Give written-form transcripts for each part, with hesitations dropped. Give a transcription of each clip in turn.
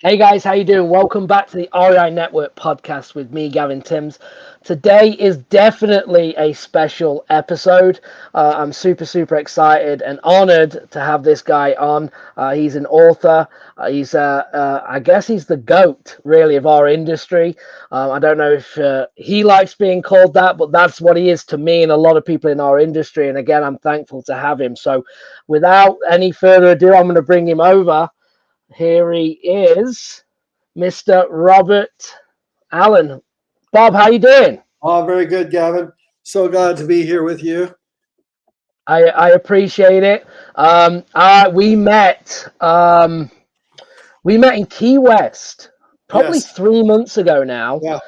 Hey guys, how you doing? Welcome back to the REI Network podcast with me, Gavin Timms. Today is definitely a special episode. I'm super excited and honored to have this guy on. He's an author. I guess he's the GOAT, really, of our industry. I don't know if he likes being called that, but that's what he is to me and a lot of people in our industry. And again, I'm thankful to have him. So without any further ado, I'm going to bring him over. Here he is, Mr. Robert Allen. Bob, how you doing? Oh, very good, Gavin. So glad to be here with you. I appreciate it. We met in Key West probably Yes. 3 months ago now. Yeah.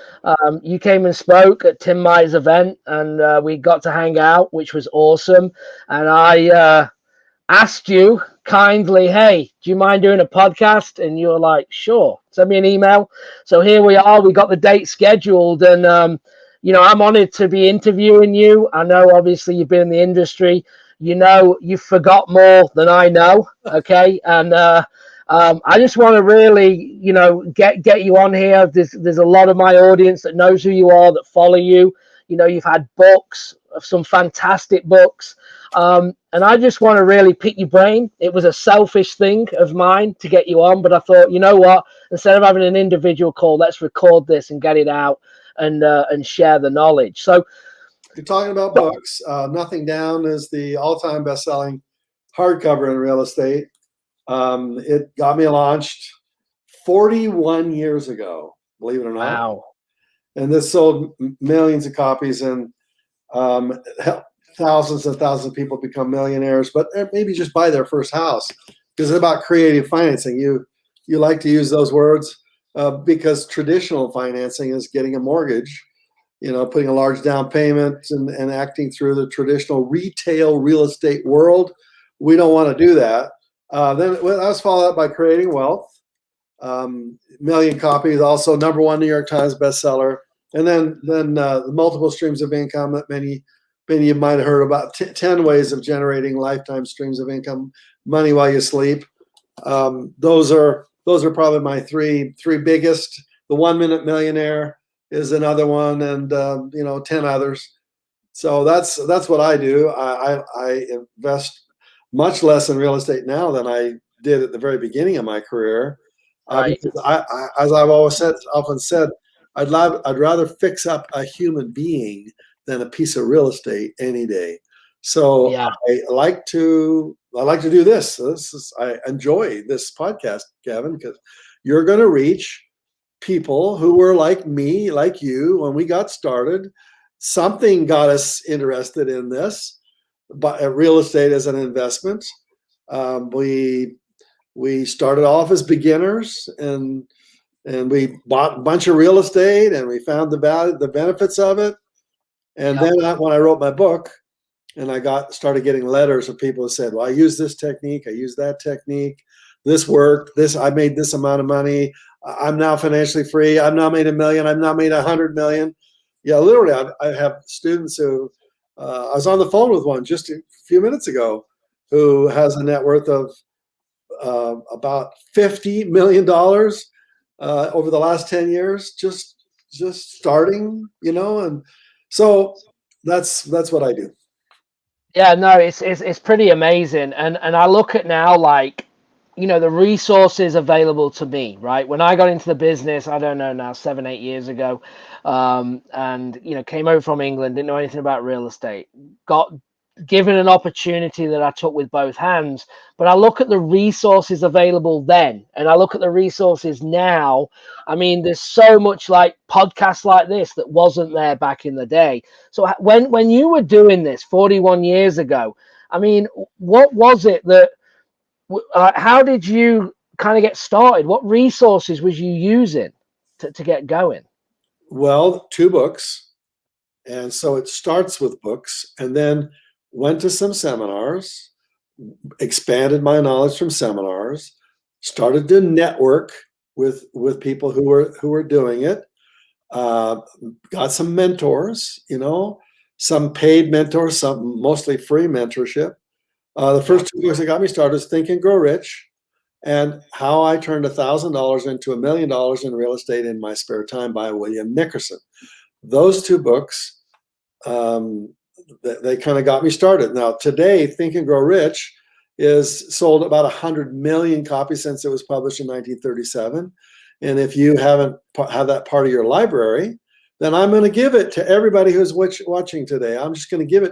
You came and spoke at Tim Meyer's event, and we got to hang out, which was awesome. And I asked you kindly, hey, do you mind doing a podcast? And you were like, sure, send me an email. So here we are. We got the date scheduled, and I'm honored to be interviewing you. I know, obviously, you've been in the industry. You know, you forgot more than I know. Okay, and I just want to really, get you on here. There's a lot of my audience that knows who you are, that follow you. You know, you've had books, some fantastic books. And I just want to really pick your brain. It was a selfish thing of mine to get you on, but I thought, you know what? Instead of having an individual call, let's record this and get it out and share the knowledge. So You're talking about books. Nothing Down is the all-time best-selling hardcover in real estate. It got me launched 41 years ago, believe it or not. wow, And this sold millions of copies, and thousands and thousands of people become millionaires, but maybe just buy their first house, because it's about creative financing. You like to use those words because traditional financing is getting a mortgage, putting a large down payment and acting through the traditional retail real estate world. We don't want to do that. Then that was followed up by Creating Wealth, million copies, also #1 New York Times bestseller. And then the multiple streams of income that many of you might have heard about, 10 ways of generating lifetime streams of income, money while you sleep. Those are probably my three biggest. The 1 Minute Millionaire is another one, and 10 others. So that's what I do. I invest much less in real estate now than I did at the very beginning of my career. right. Because as I've often said, I'd rather fix up a human being than a piece of real estate any day. So Yeah. I like to do this. I enjoy this podcast, Gavin, because you're going to reach people who were like me, like you, when we got started. Something got us interested in this, but real estate as an investment. We started off as beginners, and we bought a bunch of real estate, and we found the benefits of it. And Yep. then when I wrote my book, and I started getting letters of people who said, well, I use this technique, I use that technique, this worked, I made this amount of money, I'm now financially free, I've now made $1 million, I've now made 100 million. Yeah, literally, I have students who, I was on the phone with one just a few minutes ago, who has a net worth of about $50 million over the last 10 years, just starting, and so that's what I do. Yeah, no, it's pretty amazing, and I look at now, like, the resources available to me, right? When I got into the business, I don't know now, 7 8 years ago, and came over from England, didn't know anything about real estate, got given an opportunity that I took with both hands. But I look at the resources available then, and I look at the resources now. I mean, there's so much like podcasts like this that wasn't there back in the day. So when you were doing this 41 years ago, I mean, what was it that? How did you kind of get started? What resources was you using to get going? Well, 2 books, and so it starts with books, and then went to some seminars, expanded my knowledge from seminars, started to network with people who were doing it, got some mentors, some paid mentors, some mostly free mentorship. The first 2 books that got me started was Think and Grow Rich, and How I Turned $1,000 into $1 million in Real Estate in My Spare Time by William Nickerson. Those two books, they kind of got me started. Now today, Think and Grow Rich is sold about 100 million copies since it was published in 1937. And if you haven't have that part of your library, then I'm going to give it to everybody who's watching today. I'm just going to give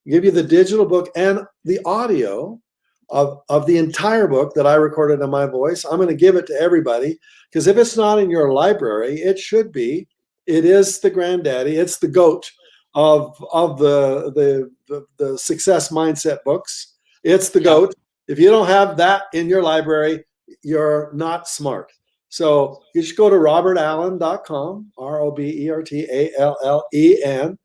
you the digital book and the audio of the entire book that I recorded in my voice. I'm going to give it to everybody, because if it's not in your library, it should be. It is the granddaddy. It's the goat of the success mindset books. It's the goat. If you don't have that in your library, you're not smart. So you just go to robertallen.com, ROBERTALLEN,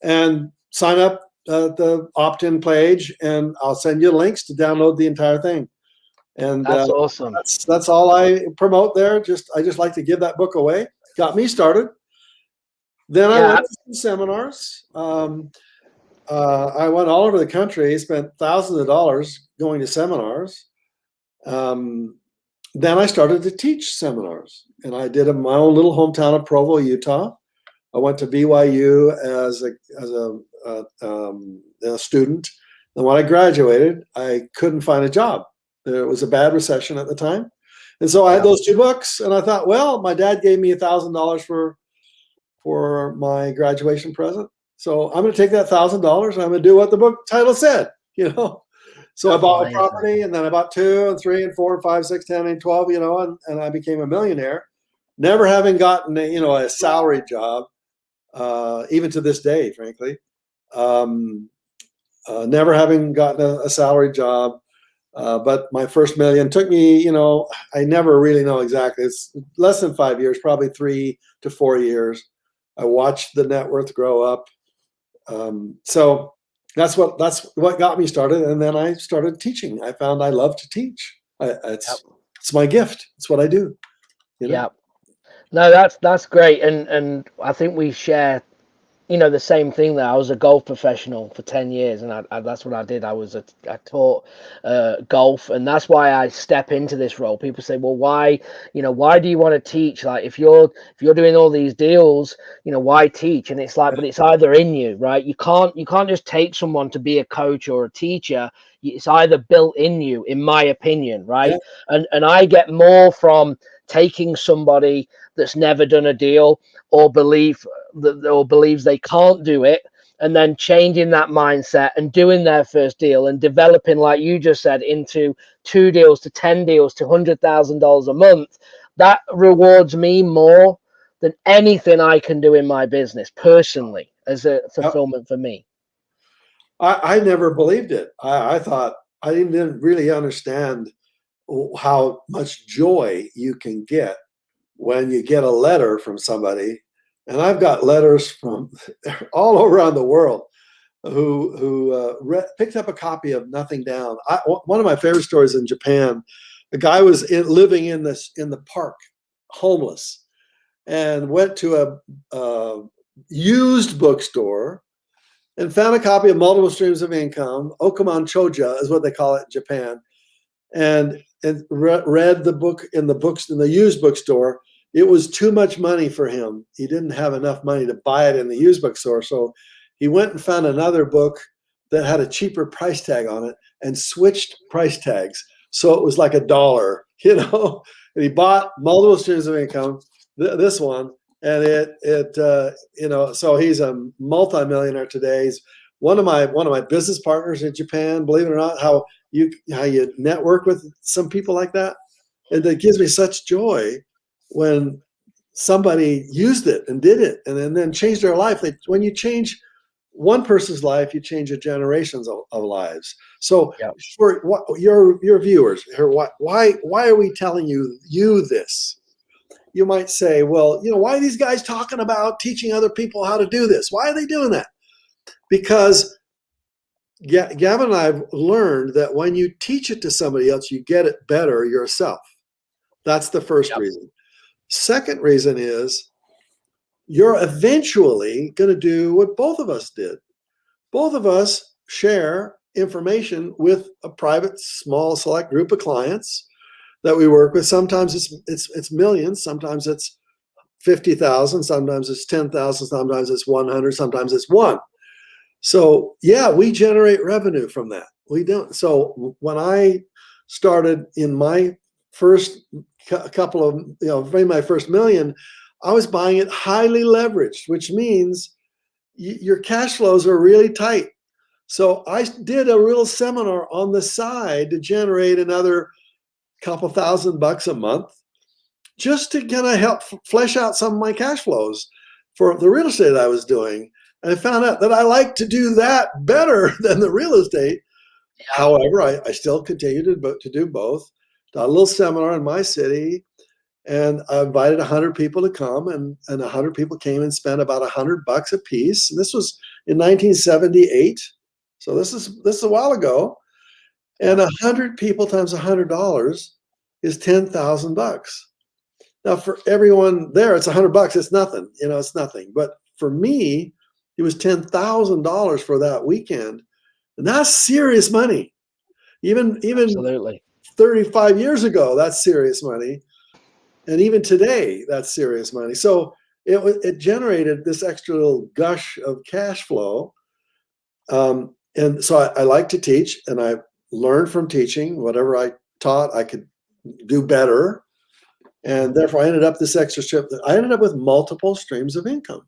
and sign up at the opt-in page, and I'll send you links to download the entire thing. And That's awesome. That's all I promote there. I just like to give that book away. Got me started. Then I went to some seminars. I went all over the country, spent thousands of dollars going to seminars. Then I started to teach seminars, and I did in my own little hometown of Provo, Utah. I went to BYU as a student, and when I graduated, I couldn't find a job. There was a bad recession at the time, and so I had those two books, and I thought, well, my dad gave me $1,000 for my graduation present, so I'm going to take that $1,000 and I'm going to do what the book title said, So I bought a property, and then I bought 2 and 3 and 4 and 5, 6, 10 and 12, and I became a millionaire, never having gotten a salary job, even to this day, frankly. Never having gotten a salary job, but my first million took me, I never really know exactly. It's less than 5 years, probably 3 to 4 years. I watched the net worth grow up. So that's what got me started, and then I started teaching. I found I love to teach. It's my gift. It's what I do. Yeah. No, that's great, and I think we share, the same thing there. I was a golf professional for 10 years, and that's what I did. I taught golf, and that's why I step into this role. People say, well, why do you want to teach? Like, if you're doing all these deals, why teach? And it's like, but it's either in you, right? You can't just take someone to be a coach or a teacher. It's either built in you, in my opinion, right? Yeah. And I get more from taking somebody that's never done a deal or believes they can't do it, and then changing that mindset and doing their first deal and developing, like you just said, into 2 deals to 10 deals to $100,000 a month. That rewards me more than anything I can do in my business personally, as a fulfillment for me. I never believed it. I thought I didn't really understand how much joy you can get when you get a letter from somebody. And I've got letters from all around the world who picked up a copy of Nothing Down. One of my favorite stories in Japan, a guy was living in the park, homeless, and went to a used bookstore and found a copy of Multiple Streams of Income. Okuman Choja is what they call it in Japan, and read the book in the used bookstore. It was too much money for him. He didn't have enough money to buy it in the used bookstore. So he went and found another book that had a cheaper price tag on it and switched price tags. So it was like $1, and he bought Multiple Streams of Income, this one, and so he's a multimillionaire today. He's one of my business partners in Japan. Believe it or not, how you network with some people like that. And it gives me such joy when somebody used it and did it and then changed their life. When you change one person's life, you change a generations of lives. So for your viewers here, why are we telling you this? You might say, well, why are these guys talking about teaching other people how to do this? Why are they doing that? Because Gavin and I have learned that when you teach it to somebody else, you get it better yourself. That's the first reason. Second reason is you're eventually going to do what both of us did. Both of us share information with a private, small, select group of clients that we work with. Sometimes it's millions, sometimes it's 50,000, sometimes it's 10,000, sometimes it's 100, sometimes it's one. So yeah, we generate revenue from that. We don't. So when I started in my first couple of, my first million, I was buying it highly leveraged, which means your cash flows are really tight. So I did a real seminar on the side to generate another couple $1,000 a month, just to kind of help flesh out some of my cash flows for the real estate I was doing. And I found out that I like to do that better than the real estate. However, I still continue to do both. Got a little seminar in my city, and I invited 100 people to come, and 100 people came and spent about $100 a piece. And this was in 1978, so this is a while ago. And 100 people times $100 is $10,000. Now, for everyone there, it's $100. It's nothing. It's nothing. But for me, it was $10,000 for that weekend, and that's serious money. Even Absolutely. 35 years ago, that's serious money, and even today, that's serious money. So it generated this extra little gush of cash flow, and so I like to teach, and I learned from teaching. Whatever I taught, I could do better. And therefore, I ended up with multiple streams of income,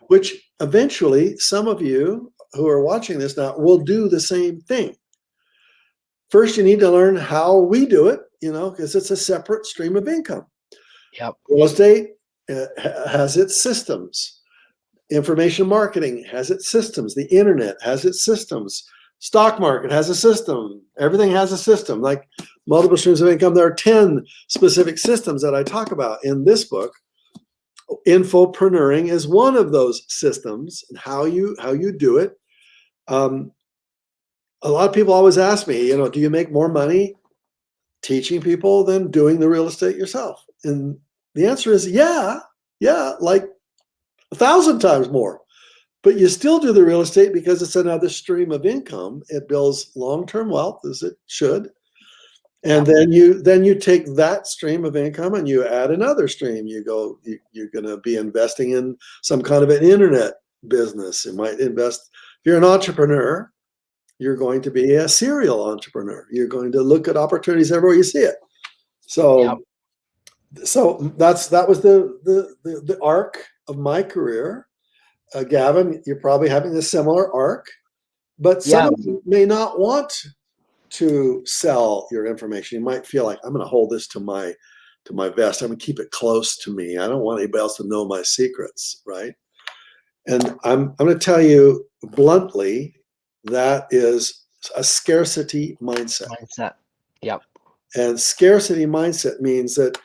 which eventually some of you who are watching this now will do the same thing. First, you need to learn how we do it, because it's a separate stream of income. Yep. Real estate has its systems. Information marketing has its systems. The internet has its systems. Stock market has a system. Everything has a system. Like multiple streams of income, there are 10 specific systems that I talk about in this book. Infopreneuring is one of those systems, and how you do it. A lot of people always ask me, do you make more money teaching people than doing the real estate yourself? And the answer is yeah, like 1,000 times more. But you still do the real estate because it's another stream of income. It builds long-term wealth, as it should. And then you take that stream of income and you add another stream. You're going to be investing in some kind of an internet business. You might invest. If you're an entrepreneur, you're going to be a serial entrepreneur. You're going to look at opportunities everywhere you see it. So that was the arc of my career. Gavin, you're probably having a similar arc, but some of you may not want to sell your information. You might feel like, I'm going to hold this to my vest. I'm going to keep it close to me. I don't want anybody else to know my secrets, right? And I'm going to tell you bluntly, that is a scarcity mindset. Yep. And scarcity mindset means that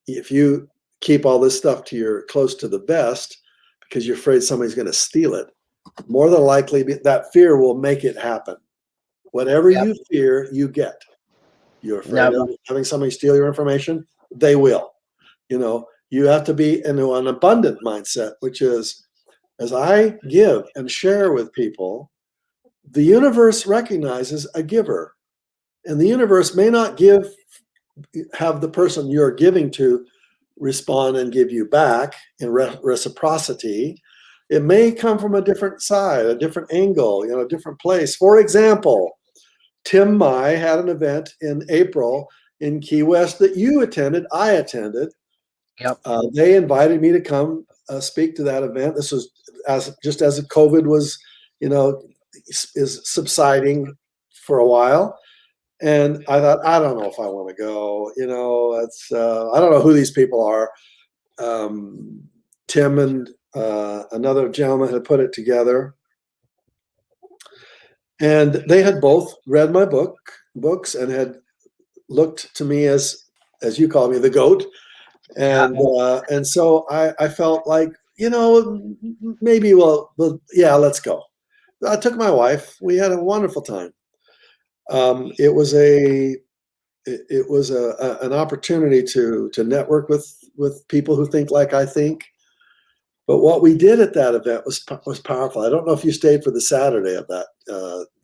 if you keep all this stuff close to the vest because you're afraid somebody's going to steal it, more than likely that fear will make it happen. Whatever you fear, you get. You're afraid of having somebody steal your information, they will. You have to be in an abundant mindset, which is, as I give and share with people, the universe recognizes a giver. And the universe may not have the person you're giving to respond and give you back in reciprocity. It may come from a different side, a different angle, a different place. For example, Tim Mai had an event in April in Key West that you attended. I attended. Yep. They invited me to come speak to that event. This was just as COVID was, is subsiding for a while. And I thought, I don't know if I want to go. I don't know who these people are. Tim and another gentleman had put it together. And they had both read my books and had looked to me as you call me, the GOAT. And so I felt like, maybe let's go. I took my wife. We had a wonderful time. It was an opportunity to network with people who think like I think. But what we did at that event was powerful. I don't know if you stayed for the Saturday of that,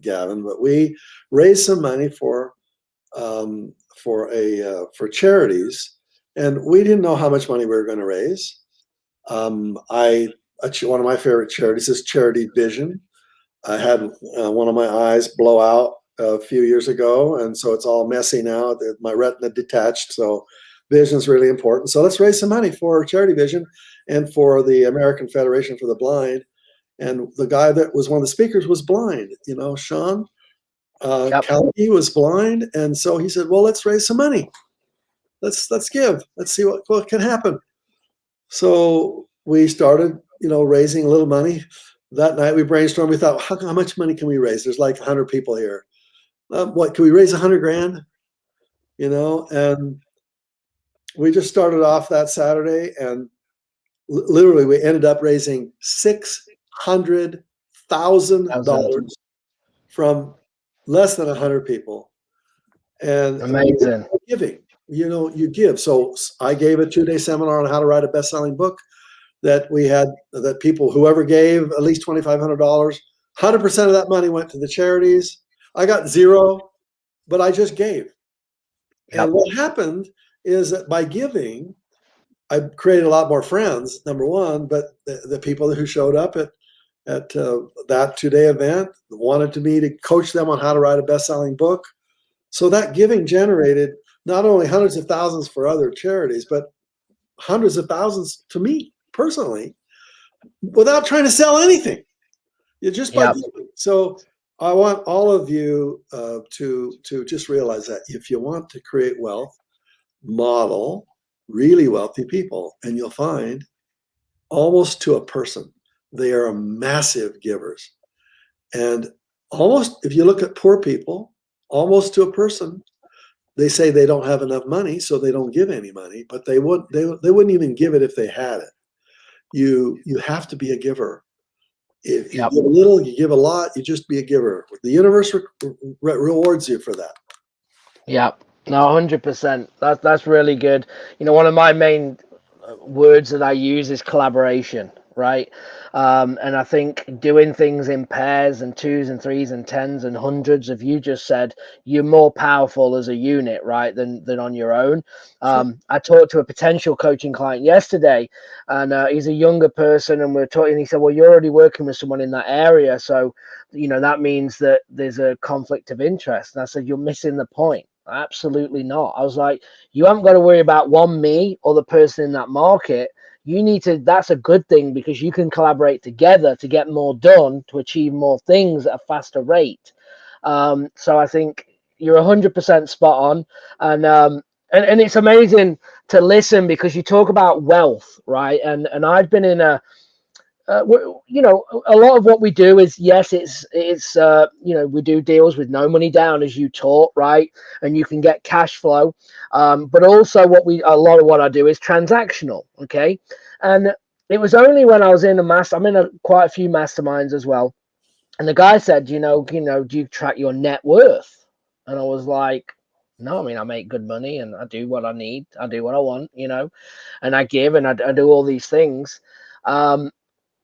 Gavin, but we raised some money for for charities, and we didn't know how much money we were going to raise. One of my favorite charities is Charity Vision. I had one of my eyes blow out a few years ago, and so it's all messy now. My retina detached, so vision is really important. So let's raise some money for Charity Vision and for the American Federation for the Blind. And the guy that was one of the speakers was blind, Sean. Kelly was blind, and so he said, "Well, let's raise some money. Let's give. Let's see what can happen." So we started, raising a little money. That night we brainstormed. We thought, how much money can we raise? There's like 100 people here. What can we raise? 100 grand? And we just started off that Saturday, and literally we ended up raising $600,000 from less than 100 people. And amazing. Giving, you give. So I gave a 2-day seminar on how to write a best-selling book that people, whoever gave at least $2,500, 100% of that money went to the charities. I got zero, but I just gave. And what happened is that by giving, I created a lot more friends, number one, but the people who showed up at that 2-day event wanted me to coach them on how to write a best-selling book. So that giving generated not only hundreds of thousands for other charities, but hundreds of thousands to me personally, without trying to sell anything. You're just by giving. So I want all of you to just realize that if you want to create wealth, model really wealthy people, and you'll find almost to a person, they are massive givers. And almost, if you look at poor people, almost to a person, they say they don't have enough money, so they don't give any money, but they wouldn't even give it if they had it. You have to be a giver. If you give a little, you give a lot, you just be a giver. The universe rewards you for that. Yeah, no, 100%. That's really good. One of my main words that I use is collaboration, right? And I think doing things in pairs and twos and threes and tens and hundreds, of you just said, you're more powerful as a unit, right, than on your own. I talked to a potential coaching client yesterday, and he's a younger person, and we're talking. He said, "Well, you're already working with someone in that area, so that means that there's a conflict of interest." And I said, "You're missing the point." Absolutely not. I was like, you haven't got to worry about me or the person in that market. You need to, that's a good thing, because you can collaborate together to get more done, to achieve more things at a faster rate. So I think you're 100% spot on. And it's amazing to listen, because you talk about wealth, right? And I've been in a lot of what we do is, yes, it's we do deals with no money down, as you taught, right? And you can get cash flow, but also a lot of what I do is transactional. Okay. And it was only when I was I'm in quite a few masterminds as well, and the guy said, do you track your net worth? And I was like, no, I mean, I make good money and I do what I need, I do what I want, and I give, and I do all these things.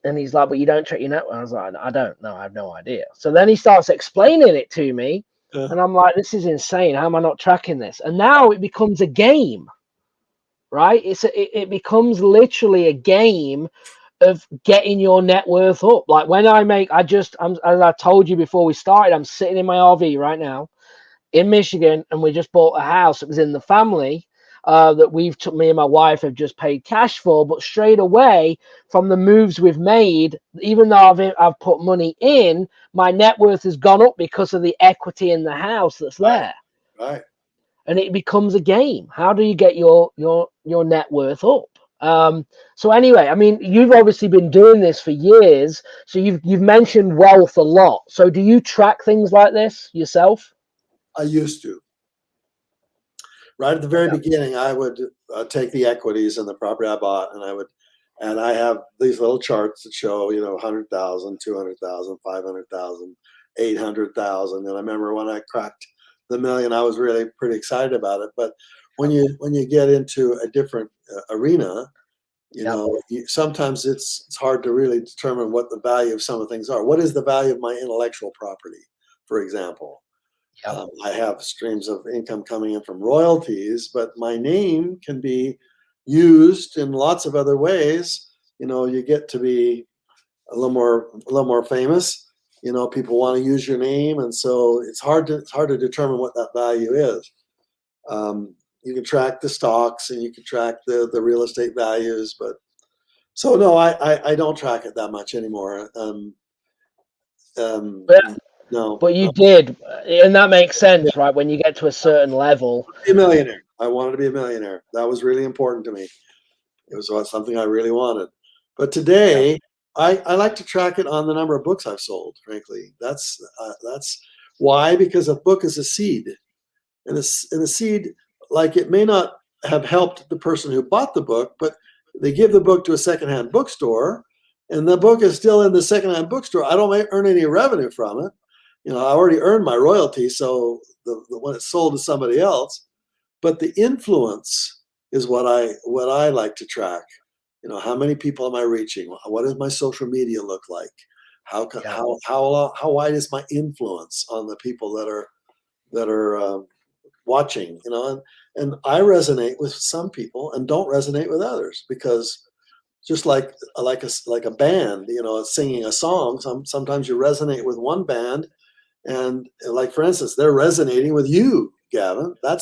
And he's like, but you don't track your network. I was like, I don't know. I have no idea. So then he starts explaining it to me. And I'm like, this is insane. How am I not tracking this? And now it becomes a game, right? It becomes literally a game of getting your net worth up. Like when as I told you before we started, I'm sitting in my RV right now in Michigan, and we just bought a house. It was in the family that me and my wife have just paid cash for. But straight away from the moves we've made, even though I've put money in, my net worth has gone up because of the equity in the house that's there. Right. And it becomes a game. How do you get your net worth up? So anyway, I mean, you've obviously been doing this for years. So you've mentioned wealth a lot. So do you track things like this yourself? I used to. Right at the very beginning, I would take the equities and the property I bought, and I have these little charts that show, 100,000, 200,000, 500,000, 800,000. And I remember when I cracked the million, I was really pretty excited about it. But when you get into a different arena, sometimes it's hard to really determine what the value of some of the things are. What is the value of my intellectual property, for example? Yep. I have streams of income coming in from royalties, but my name can be used in lots of other ways. You get to be a little more famous. People want to use your name, and so it's hard to determine what that value is. You can track the stocks and you can track the real estate values, but so no, I don't track it that much anymore. Um, But, no, but you no. did, and that makes sense, right? When you get to a certain level. Be a millionaire. I wanted to be a millionaire. That was really important to me. It was something I really wanted. But Yeah. today, I like to track it on the number of books I've sold. Frankly, that's why, because a book is a seed, and a seed, like, it may not have helped the person who bought the book, but they give the book to a secondhand bookstore, and the book is still in the secondhand bookstore. I don't earn any revenue from it. I already earned my royalty, so when it's sold to somebody else. But the influence is what I like to track. How many people am I reaching? What does my social media look like? Yeah. How wide is my influence on the people that are watching? And I resonate with some people and don't resonate with others, because just like a band, singing a song. Sometimes you resonate with one band, and, like, for instance, they're resonating with you, Gavin. Yeah.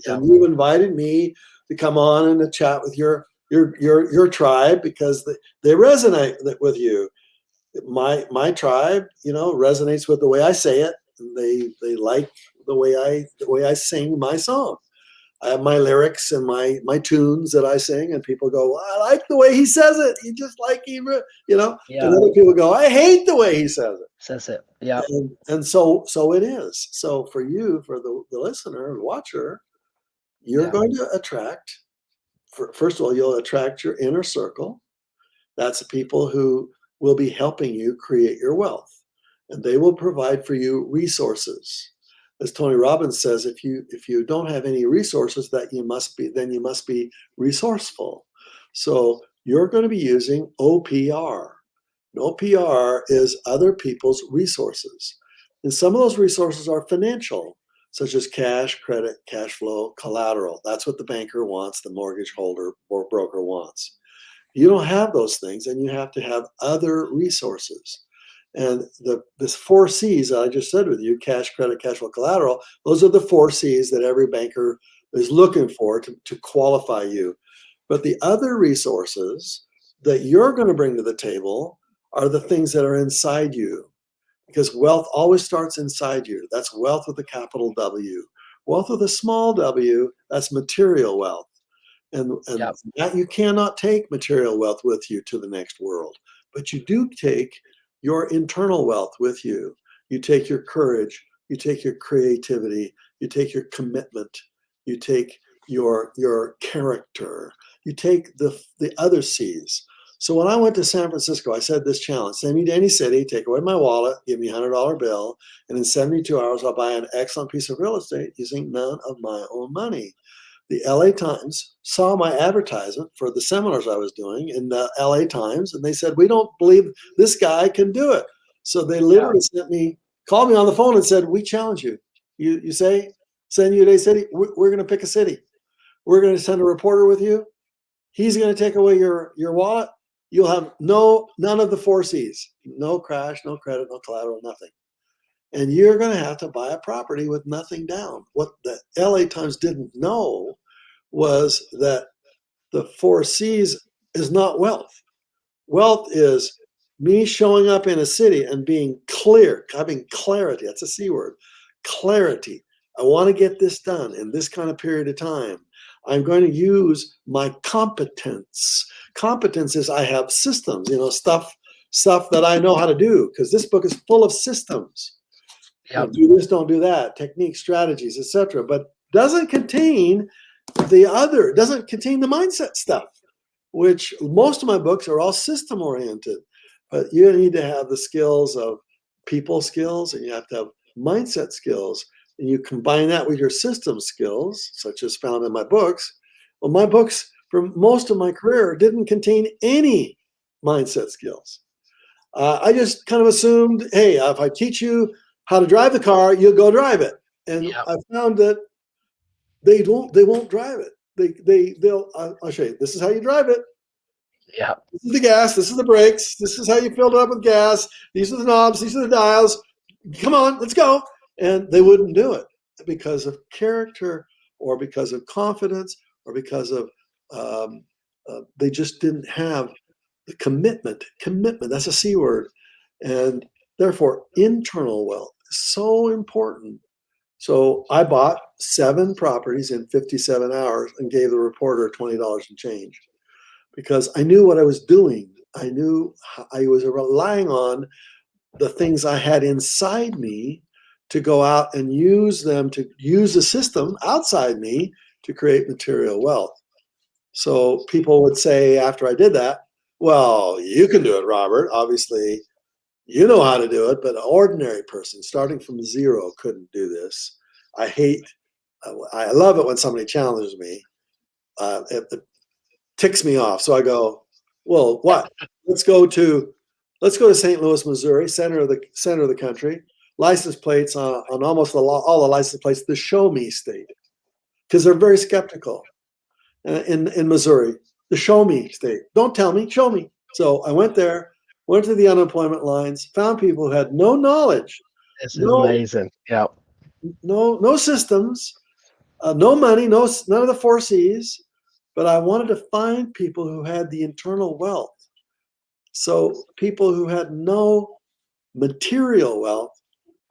And you invited me to come on and to chat with your tribe because they resonate with you. My tribe, resonates with the way I say it. And they like the way I sing my song. I have my lyrics and my tunes that I sing, and people go, well, I like the way he says it. He just like Yeah. And other people go, I hate the way he says it. Says it. Yeah. And so it is. So for you, for the listener and watcher, you're Yeah. going to attract. First of all, you'll attract your inner circle. That's the people who will be helping you create your wealth, and they will provide for you resources. As Tony Robbins says, if you don't have any resources, then you must be resourceful. So you're going to be using OPR. And OPR is other people's resources, and some of those resources are financial, such as cash, credit, cash flow, collateral. That's what the banker wants, the mortgage holder or broker wants. You don't have those things, and you have to have other resources. And this 4 C's that I just said with you, cash, credit, cash flow, collateral, those are the 4 C's that every banker is looking for to qualify you. But the other resources that you're going to bring to the table are the things that are inside you, because wealth always starts inside you. That's wealth with a capital W. Wealth with a small w, that's material wealth. And Yeah. that, you cannot take material wealth with you to the next world, but you do take your internal wealth with you. You take your courage, you take your creativity, you take your commitment, you take your character, you take the other C's. So when I went to San Francisco, I said this challenge: send me to any city, take away my wallet, give me $100 bill, and in 72 hours I'll buy an excellent piece of real estate using none of my own money. The LA Times saw my advertisement for the seminars I was doing in the LA Times, and they said, we don't believe this guy can do it. So they Yeah. literally called me on the phone and said, we challenge you. You send you to a city, we're going to pick a city. We're going to send a reporter with you. He's going to take away your wallet. You'll have none of the 4 C's: no crash, no credit, no collateral, nothing. And you're going to have to buy a property with nothing down. What the LA Times didn't know was that the 4 C's is not wealth. Wealth is me showing up in a city and being clear, having clarity. That's a C word. Clarity. I want to get this done in this kind of period of time. I'm going to use my competence. Competence is I have systems, stuff that I know how to do, because this book is full of systems. Yeah. Do this, don't do that, techniques, strategies, etc. But doesn't contain the mindset stuff, which most of my books are all system oriented. But you need to have the skills of people skills, and you have to have mindset skills, and you combine that with your system skills, such as found in my books. Well, my books for most of my career didn't contain any mindset skills. I just kind of assumed, hey, if I teach you how to drive the car, you'll go drive it. And Yeah. I found that they won't drive it. They'll I'll show you. This is how you drive it. Yeah. This is the gas. This is the brakes. This is how you filled it up with gas. These are the knobs. These are the dials. Come on, let's go. And they wouldn't do it because of character, or because of confidence, or because of they just didn't have the commitment. Commitment. That's a C word. And therefore, internal wealth is so important. So I bought 7 properties in 57 hours and gave the reporter $20 and change, because I knew what I was doing. I knew I was relying on the things I had inside me to go out and use them, to use the system outside me to create material wealth. So people would say after I did that, well, you can do it, Robert. Obviously, you know how to do it, but an ordinary person starting from zero couldn't do this. I love it when somebody challenges me. It ticks me off. So I go, well, what? Let's go to St. Louis, Missouri, center of the country. License plates on almost all the license plates, the show me state, because they're very skeptical. In Missouri, the show me state. Don't tell me, show me. So I went there, went to the unemployment lines, found people who had no knowledge, This is no amazing. Yeah. no systems, no money, none of the 4 C's. But I wanted to find people who had the internal wealth. So people who had no material wealth,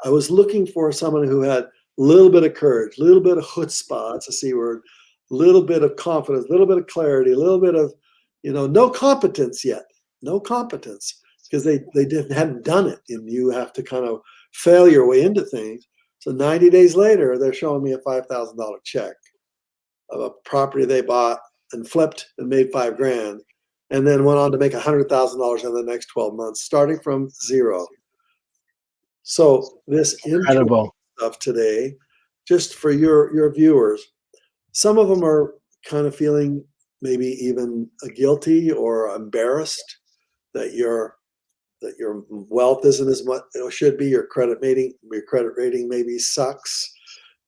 I was looking for someone who had a little bit of courage, a little bit of chutzpah, that's a C word, a little bit of confidence, a little bit of clarity, a little bit of, no competence yet, no competence, because they hadn't done it, and you have to kind of fail your way into things. So 90 days later, they're showing me a $5,000 check of a property they bought and flipped and made $5,000, and then went on to make $100,000 in the next 12 months, starting from zero. So this internal Incredible. stuff today, just for your viewers, some of them are kind of feeling maybe even guilty or embarrassed that your wealth isn't as much it should be. Your credit rating maybe sucks.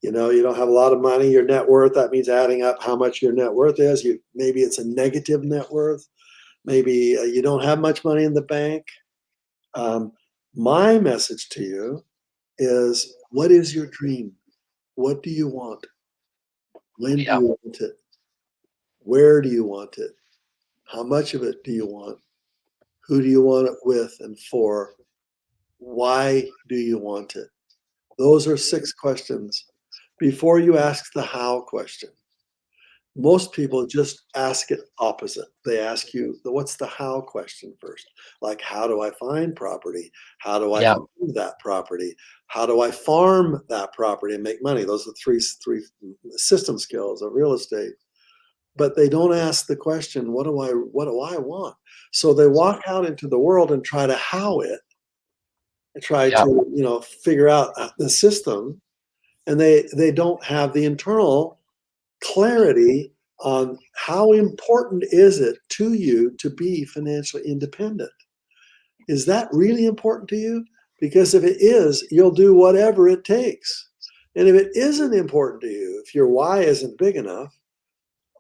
You don't have a lot of money. Your net worth, that means adding up how much your net worth is. Maybe it's a negative net worth. Maybe you don't have much money in the bank. My message to you is, what is your dream? What do you want? When do Yeah. you want it? Where do you want it? How much of it do you want? Who do you want it with and for? Why do you want it? Those are 6 questions before you ask the how question. Most people just ask it opposite. They ask you, what's the how question first? Like, how do I find property? How do I Yeah. find that property? How do I farm that property and make money? Those are three system skills of real estate. But they don't ask the question, what do I want? So they walk out into the world and try to how it, and try Yeah. to, figure out the system, and they don't have the internal clarity on how important is it to you to be financially independent. Is that really important to you? Because if it is, you'll do whatever it takes. And if it isn't important to you, if your why isn't big enough,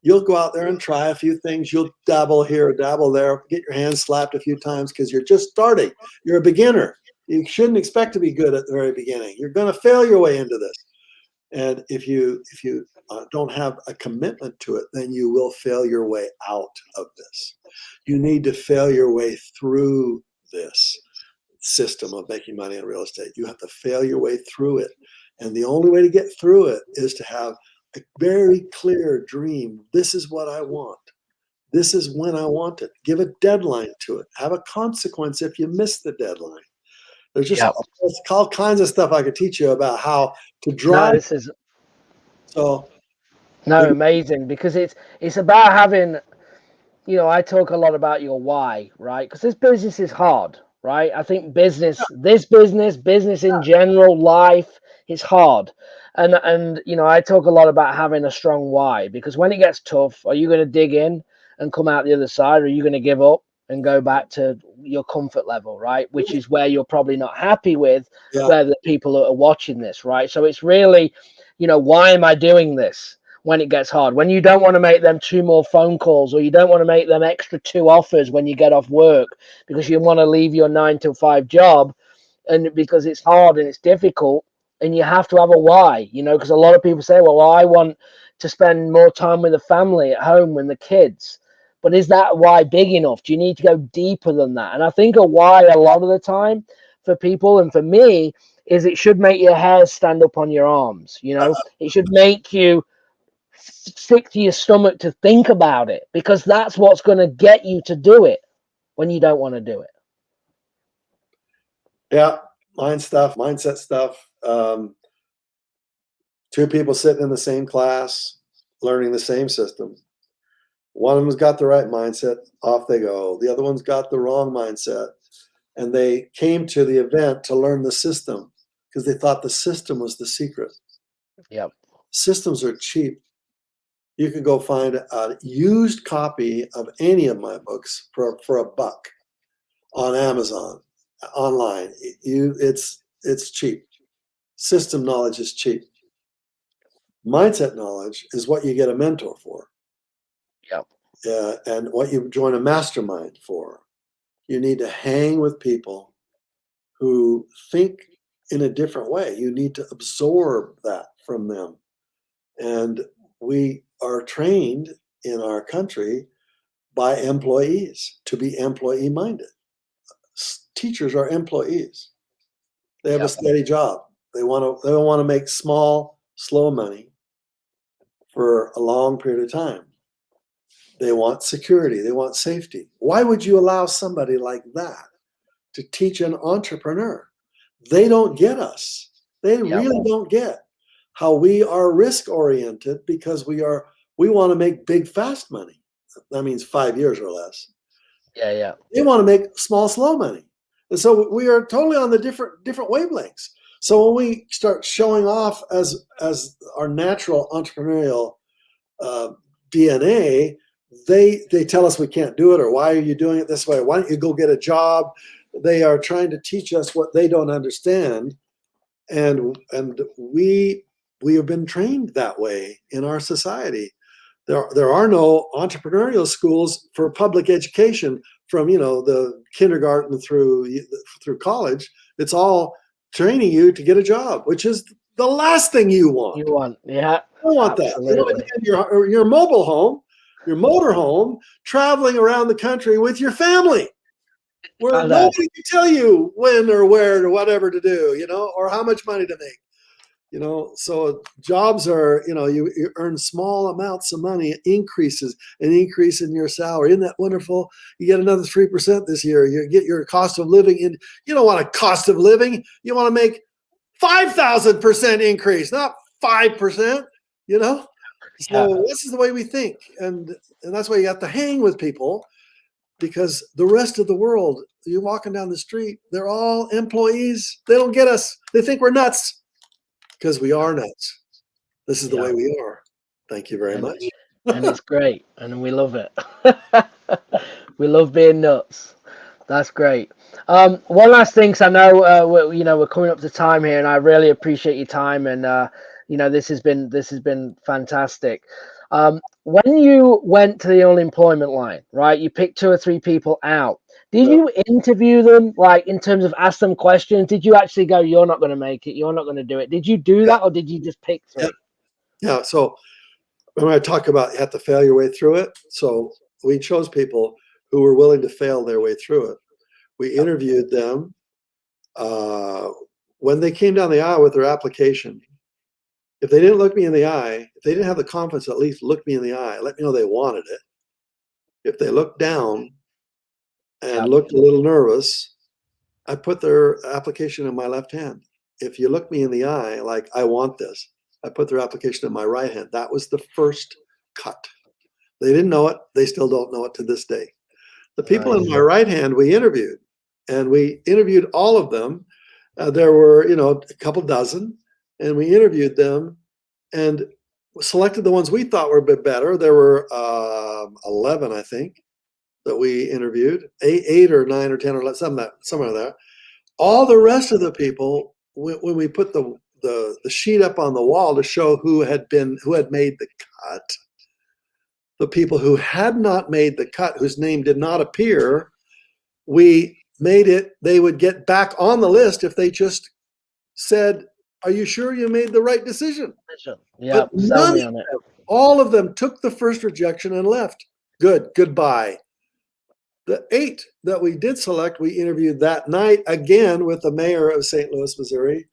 you'll go out there and try a few things. You'll dabble here, dabble there, get your hands slapped a few times because you're just starting. You're a beginner. You shouldn't expect to be good at the very beginning. You're going to fail your way into this. And if you don't have a commitment to it, then you will fail your way out of this. You need to fail your way through this system of making money in real estate. You have to fail your way through it. And the only way to get through it is to have a very clear dream. This is what I want. This is when I want it. Give a deadline to it. Have a consequence if you miss the deadline. There's just Yeah. all kinds of stuff I could teach you about how to No, drive. this is So amazing, because it's about having, I talk a lot about your why, right? Because this business is hard, right? I think business in general, life is hard. And I talk a lot about having a strong why, because when it gets tough, are you going to dig in and come out the other side, or are you going to give up? and go back to your comfort level, right? Which is where you're probably not happy with, Yeah. where the people are watching this, right? So it's really, why am I doing this when it gets hard? When you don't want to make them 2 more phone calls, or you don't want to make them extra 2 offers when you get off work because you want to leave your 9 to 5 job, and because it's hard and it's difficult, and you have to have a why, because a lot of people say, well, I want to spend more time with the family at home with the kids. But is that why big enough? Do you need to go deeper than that? And I think a why a lot of the time for people, and for me, is it should make your hair stand up on your arms. It should make you stick to your stomach to think about it, because that's what's going to get you to do it when you don't want to do it. Yeah. Mindset stuff. 2 people sitting in the same class, learning the same system. One of them's got the right mindset, off they go. The other one's got the wrong mindset. And they came to the event to learn the system because they thought the system was the secret. Yep. Systems are cheap. You can go find a used copy of any of my books for $1 on Amazon, online. It's cheap. System knowledge is cheap. Mindset knowledge is what you get a mentor for. Yep. And what you join a mastermind for. You need to hang with people who think in a different way. You need to absorb that from them. And we are trained in our country by employees to be employee minded. Teachers are employees. They have a Yep. steady job. They don't want to make small, slow money for a long period of time. They want security. They want safety. Why would you allow somebody like that to teach an entrepreneur? They don't get us. They really don't get how we are risk oriented, because we want to make big, fast money. That means 5 years or less. Yeah. They want to make small, slow money. And so we are totally on the different wavelengths. So when we start showing off as our natural entrepreneurial DNA, they tell us we can't do it, or why are you doing it this way? Why don't you go get a job? They are trying to teach us what they don't understand, and we have been trained that way in our society. There are no entrepreneurial schools for public education from the kindergarten through college. It's all training you to get a job, which is the last thing you want. You want, yeah. I want Absolutely. that. Your mobile home, your motor home, traveling around the country with your family, where nobody can tell you when or where or whatever to do, or how much money to make. So jobs are, you earn small amounts of money, an increase in your salary. Isn't that wonderful? You get another 3% this year. You get your cost of living in. You don't want a cost of living. You want to make 5,000% increase, not 5%. So this is the way we think, and that's why you have to hang with people, because the rest of the world, you're walking down the street, they're all employees. They don't get us. They think we're nuts. Because we are nuts. This is the way we are. Thank you very much. And it's great, and we love it. We love being nuts. That's great. One last thing, 'cause I know we're coming up to time here, and I really appreciate your time, and this has been fantastic. When you went to the unemployment line, right? You picked 2 or 3 people out. Did you interview them, like in terms of ask them questions? Did you actually go, "You're not going to make it. You're not going to do it"? Did you do that, or did you just pick 3? Yeah. So when I talk about you have to fail your way through it, so we chose people who were willing to fail their way through it. We interviewed them when they came down the aisle with their application. If they didn't look me in the eye, if they didn't have the confidence, at least look me in the eye, let me know they wanted it. If they looked down and looked a little nervous, I put their application in my left hand. If you look me in the eye, like, I want this, I put their application in my right hand. That was the first cut. They didn't know it. They still don't know it to this day. The people in my right hand, we interviewed, and we interviewed all of them. There were, a couple dozen, and we interviewed them and selected the ones we thought were a bit better. There were 11, I think. that we interviewed, eight or 9 or 10 or somewhere there. All the rest of the people, when we put the sheet up on the wall to show who had made the cut, the people who had not made the cut, whose name did not appear, we made it, they would get back on the list if they just said, are you sure you made the right decision? Yeah, But sell none me of on it. them, all of them took the first rejection and left. Goodbye. The 8 that we did select, we interviewed that night again with the mayor of St. Louis, Missouri,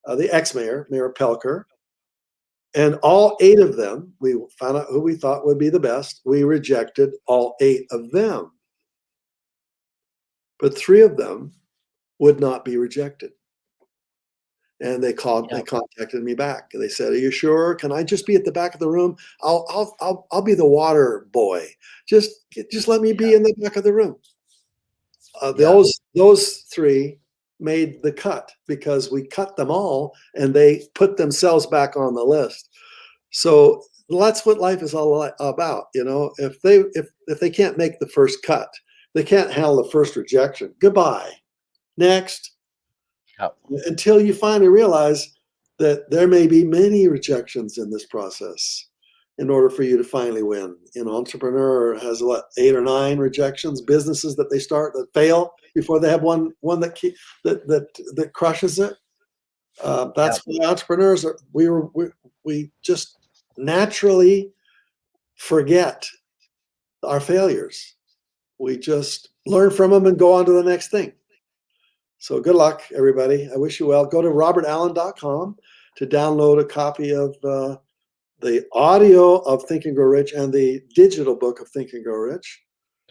the ex-mayor, Mayor Pelker. And all 8 of them, we found out who we thought would be the best. We rejected all 8 of them. But 3 of them would not be rejected. And they contacted me back. They said, are you sure? Can I just be at the back of the room? I'll be the water boy. Just let me be in the back of the room. Those 3 made the cut because we cut them all and they put themselves back on the list. So that's what life is all about. If they can't make the first cut, they can't handle the first rejection. Goodbye. Next. Yep. Until you finally realize that there may be many rejections in this process in order for you to finally win. Entrepreneur has 8 or 9 rejections, businesses that they start that fail before they have one that crushes it. That's why entrepreneurs are. We just naturally forget our failures. We just learn from them and go on to the next thing. So good luck, everybody. I wish you well. Go to robertallen.com to download a copy of the audio of Think and Grow Rich and the digital book of Think and Grow Rich.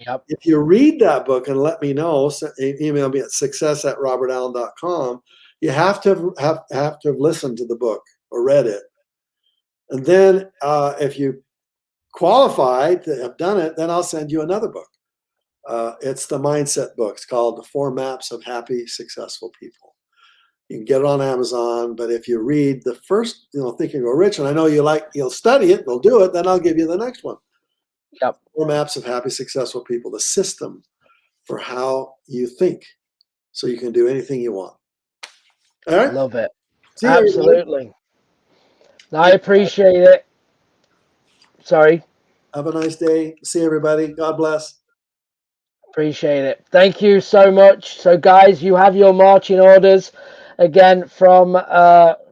Yep. If you read that book and let me know, email me at success@robertallen.com. You have to have listened to the book or read it. And then if you qualify to have done it, then I'll send you another book. It's the mindset book. It's called The 4 Maps of Happy, Successful People. You can get it on Amazon, but if you read the first, Think and Grow Rich, and I know you'll study it, you'll do it, then I'll give you the next one. Yep. 4 Maps of Happy, Successful People, the system for how you think so you can do anything you want. All right? Love it. See you, Absolutely. I appreciate it. Sorry. Have a nice day. See everybody. God bless. Appreciate it. Thank you so much. So, guys, you have your marching orders again from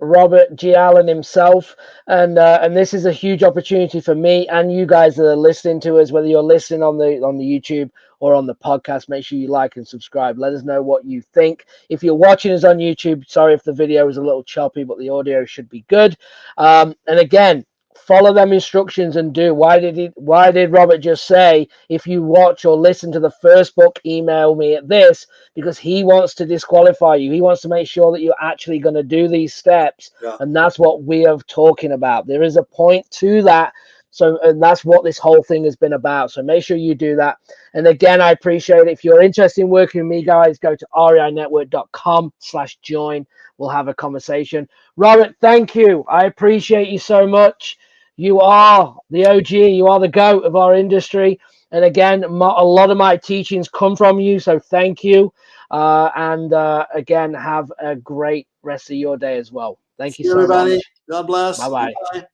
Robert G. Allen himself, and this is a huge opportunity for me and you guys that are listening to us. Whether you're listening on the YouTube or on the podcast, make sure you like and subscribe. Let us know what you think. If you're watching us on YouTube, sorry if the video is a little choppy, but the audio should be good. And again, follow them instructions and do. Why did Robert just say, if you watch or listen to the first book, email me at this? Because he wants to disqualify you. He wants to make sure that you're actually going to do these steps. Yeah. And that's what we are talking about. There is a point to that. And that's what this whole thing has been about. So make sure you do that. And again, I appreciate it. If you're interested in working with me, guys, go to reinetwork.com/join. We'll have a conversation. Robert, thank you. I appreciate you so much. You are the OG. You are the GOAT of our industry. And again, a lot of my teachings come from you. So thank you. And again, have a great rest of your day as well. Thank you so everybody. much. God bless. Bye-bye. Bye.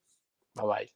Bye-bye.